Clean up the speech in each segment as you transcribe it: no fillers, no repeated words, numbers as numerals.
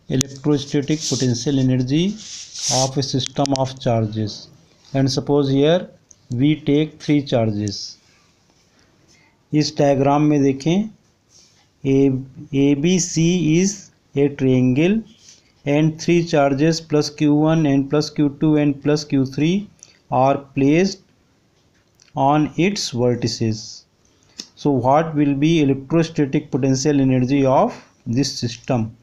electrostatic potential energy of a system of charges, and suppose here we take 3 charges. इस diagram में देखें ABC is a triangle and 3 charges plus Q1 and plus Q2 and plus Q3 are placed on its vertices. So what will be electrostatic potential energy of this system?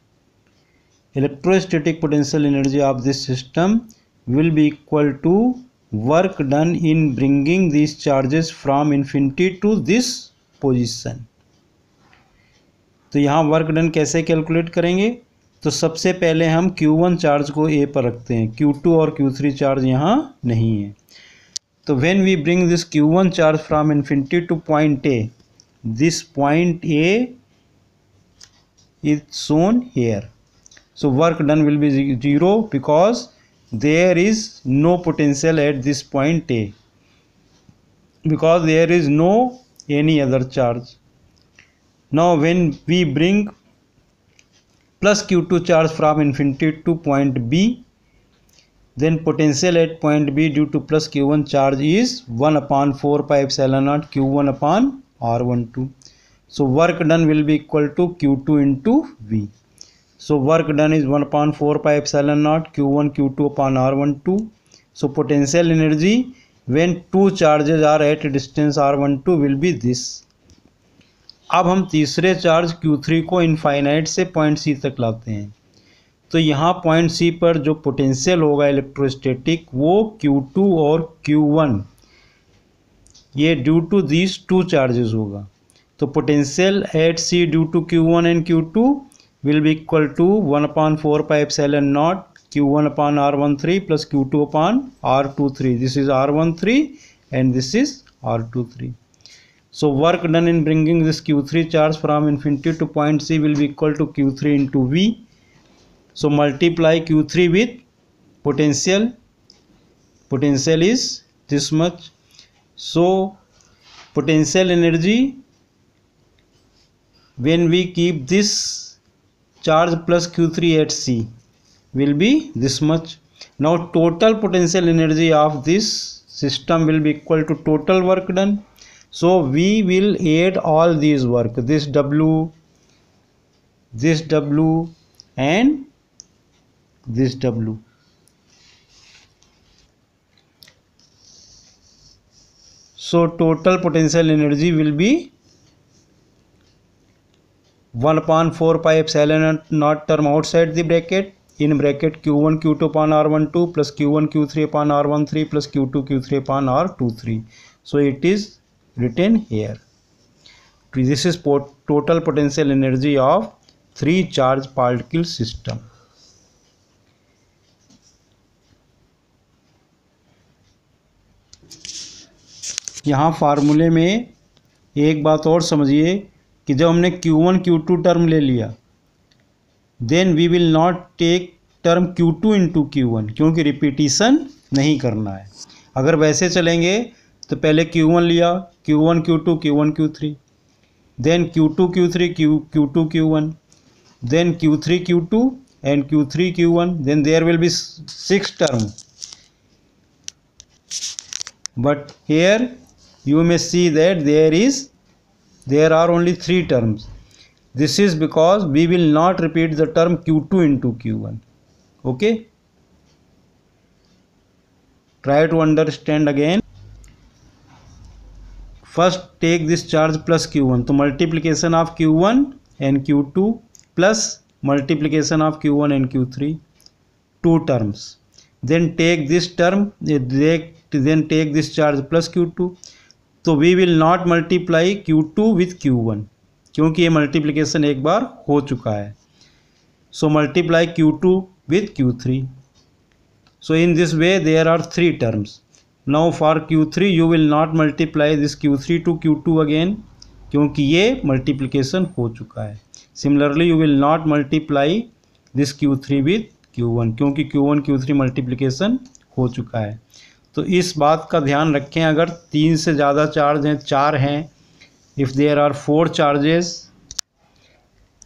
Electrostatic potential energy of this system will be equal to work done in bringing these charges from infinity to this position. तो यहाँ work done कैसे calculate करेंगे? तो सबसे पहले हम Q1 charge को A पर रखते हैं, Q2 और Q3 चार्ज यहाँ नहीं है. तो when we bring this Q1 charge from infinity to point A, this point A is shown here. So work done will be 0 because there is no potential at this point A, because there is no any other charge. Now when we bring plus Q2 charge from infinity to point B, then potential at point B due to plus Q1 charge is 1 upon 4 pi epsilon naught Q1 upon R12. So work done will be equal to Q2 into V. So work done is 1 upon 4 pi epsilon naught Q1 Q2 upon R12. So potential energy when two charges are at a distance R12 will be this. अब हम तीसरे charge Q3 को infinite से point C तक लाते हैं. तो यहाँ point C पर जो पोटेंशियल होगा इलेक्ट्रोस्टैटिक वो Q2 और Q1 ये due to these two charges होगा. तो potential at C due to Q1 and Q2 will be equal to 1 upon 4 pi epsilon naught Q1 upon R13 plus Q2 upon R23. This is R13 and this is R23. So work done in bringing this Q3 charge from infinity to point C will be equal to Q3 into V. So multiply Q3 with potential. Potential is this much. So potential energy when we keep this charge plus Q3 at C will be this much. Now total potential energy of this system will be equal to total work done. So we will add all these work, this W and this W. So total potential energy will be 1 upon 4 pi epsilon naught term outside the bracket, in bracket Q1 Q2 upon R12 plus Q1 Q3 upon R13 plus Q2 Q3 upon R23. So it is written here. This is total potential energy of 3 charge particle system. यहाँ फार्मूले में एक बात और समझिए कि जब हमने Q1 Q2 टर्म ले लिया then we will not take term Q2 into Q1 क्योंकि रिपीटिशन नहीं करना है. अगर वैसे चलेंगे तो पहले Q1 लिया, Q1 Q2 Q1 Q3, then Q2 Q3 Q2 Q1, then Q3 Q2 and Q3 Q1, then there will be 6 term. But here you may see that there are only 3 terms. This is because we will not repeat the term Q2 into Q1. Okay? Try to understand again. First take this charge plus Q1. So multiplication of Q1 and Q2 plus multiplication of Q1 and Q3. 2 terms. Then take this term, then take this charge plus Q2. तो we will not multiply Q2 with Q1 क्योंकि ये multiplication एक बार हो चुका है. So multiply Q2 with Q3. So in this way there are 3 terms. Now for Q3 you will not multiply this Q3 to Q2 again क्योंकि ये multiplication हो चुका है. Similarly you will not multiply this Q3 with Q1 क्योंकि Q1 Q3 multiplication हो चुका है. तो इस बात का ध्यान रखें, अगर 3 से ज़्यादा चार्ज हैं, 4 हैं, if there are 4 charges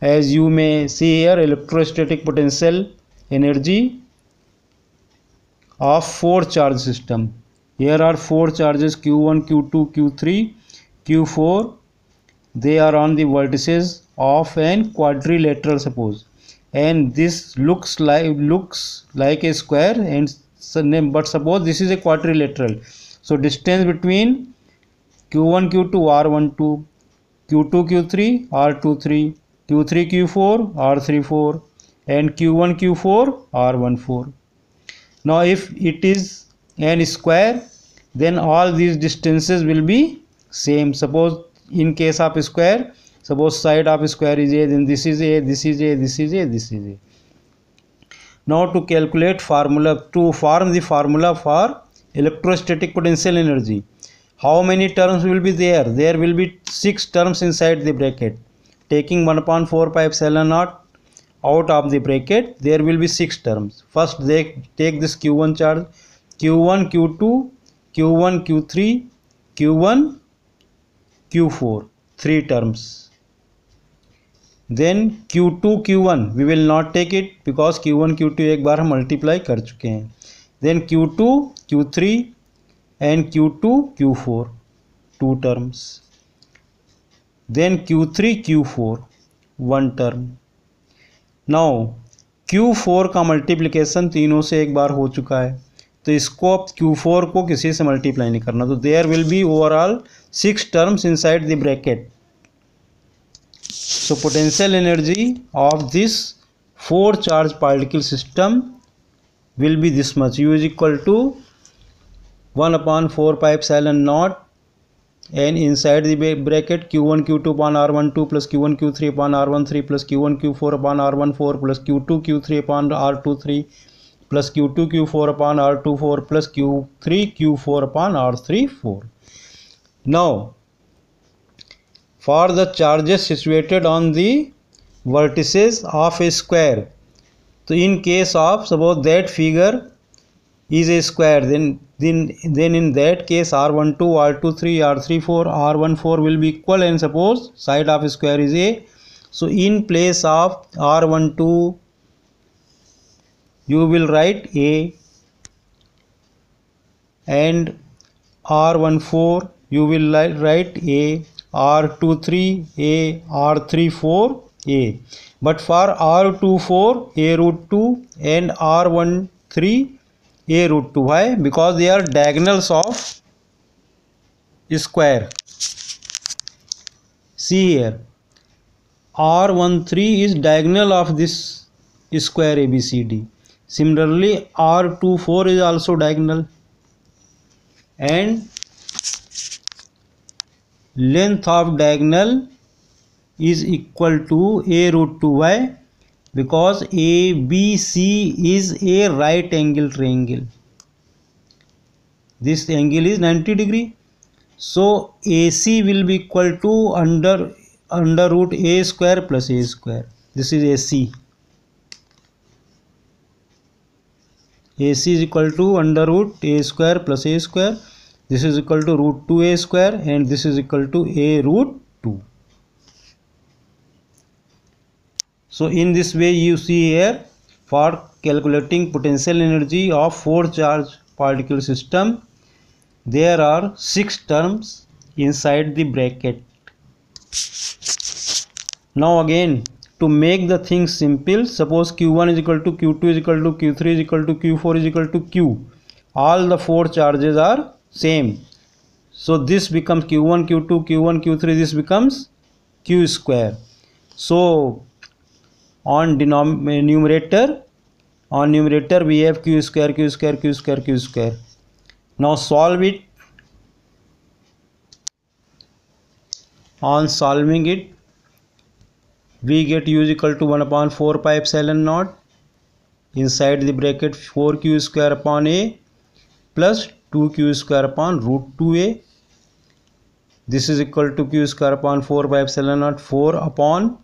as you may see here, electrostatic potential energy of 4 charge system. Here are 4 charges Q1, Q2, Q3, Q4. They are on the vertices of an quadrilateral, suppose, and this looks like a square, and but suppose this is a quadrilateral. So distance between Q1, Q2 R12, Q2, Q3 R23, Q3, Q4 R34, and Q1, Q4 R14. Now if it is an square, then all these distances will be same. Suppose in case of square, suppose side of square is A, then this is A, this is A, this is A, this is A. Now to calculate formula, to form the formula for electrostatic potential energy, how many terms will be there? There will be 6 terms inside the bracket. Taking 1/4 pi epsilon naught out of the bracket, there will be 6 terms. First they take this Q1 charge, Q1, Q2, Q1, Q3, Q1, Q4, 3 terms. Then Q2, Q1 we will not take it because Q1, Q2 एक बार हम multiply कर चुके हैं. Then Q2, Q3 and Q2, Q4, 2 terms. Then Q3, Q4, 1 term. Now Q4 का multiplication तीनों से एक बार हो चुका है, तो इसको अब Q4 को किसी से मल्टीप्लाई नहीं करना, तो there will be overall 6 terms inside the bracket. So potential energy of this 4 charge particle system will be this much. U is equal to 1/4 pi epsilon naught, and inside the bracket Q1, Q2 upon R12 plus Q1, Q3 upon R13 plus Q1, Q4 upon R14 plus Q2, Q3 upon R23 plus Q2, Q4 upon R24 plus Q3, Q4 upon R34. Now for the charges situated on the vertices of a square, so in case of suppose that figure is a square, then in that case R12, R23, R34, R14 will be equal, and suppose side of a square is A, so in place of R12 you will write A, and R14 you will write A, R23 A, R34 A, but for R24 A root 2 and R13 A root 2. Why? Because they are diagonals of square. See here, R13 is diagonal of this square ABCD. Similarly R24 is also diagonal, and length of diagonal is equal to A root 2. Why? Because ABC is a right angle triangle. This angle is 90 degree. So AC will be equal to under root A square plus A square. This is AC. AC is equal to under root A square plus A square. This is equal to root 2A square, and this is equal to A root 2. So in this way you see here, for calculating potential energy of 4 charge particle system, there are 6 terms inside the bracket. Now again, to make the thing simple, suppose Q1 is equal to Q2 is equal to Q3 is equal to Q4 is equal to Q. All the 4 charges are same. So this becomes Q1, Q2, Q1, Q3, this becomes Q square. So on numerator we have Q square, Q square, Q square, Q square. Now solve it. On solving it, we get U is equal to 1/4 pi epsilon naught, inside the bracket 4Q square upon A plus 2Q square upon root 2A. This is equal to Q square upon 4 pi epsilon naught, 4 upon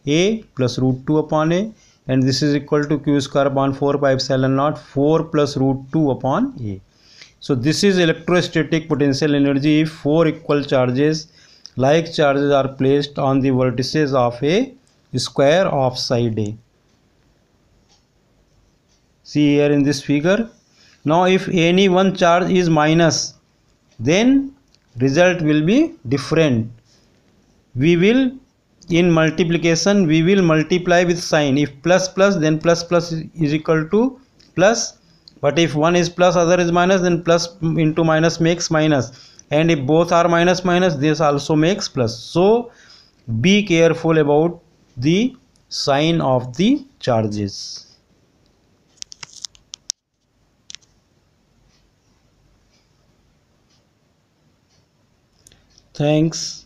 A plus root 2 upon A, and this is equal to Q square upon 4 pi epsilon naught, 4 plus root 2 upon A. So this is electrostatic potential energy if 4 equal charges, like charges, are placed on the vertices of a square of side A. See here in this figure. Now if any one charge is minus, then result will be different. We will, in multiplication, we will multiply with sign. If plus plus, then plus plus is equal to plus. But if one is plus, other is minus, then plus into minus makes minus. And if both are minus minus, this also makes plus. So be careful about the sign of the charges. Thanks.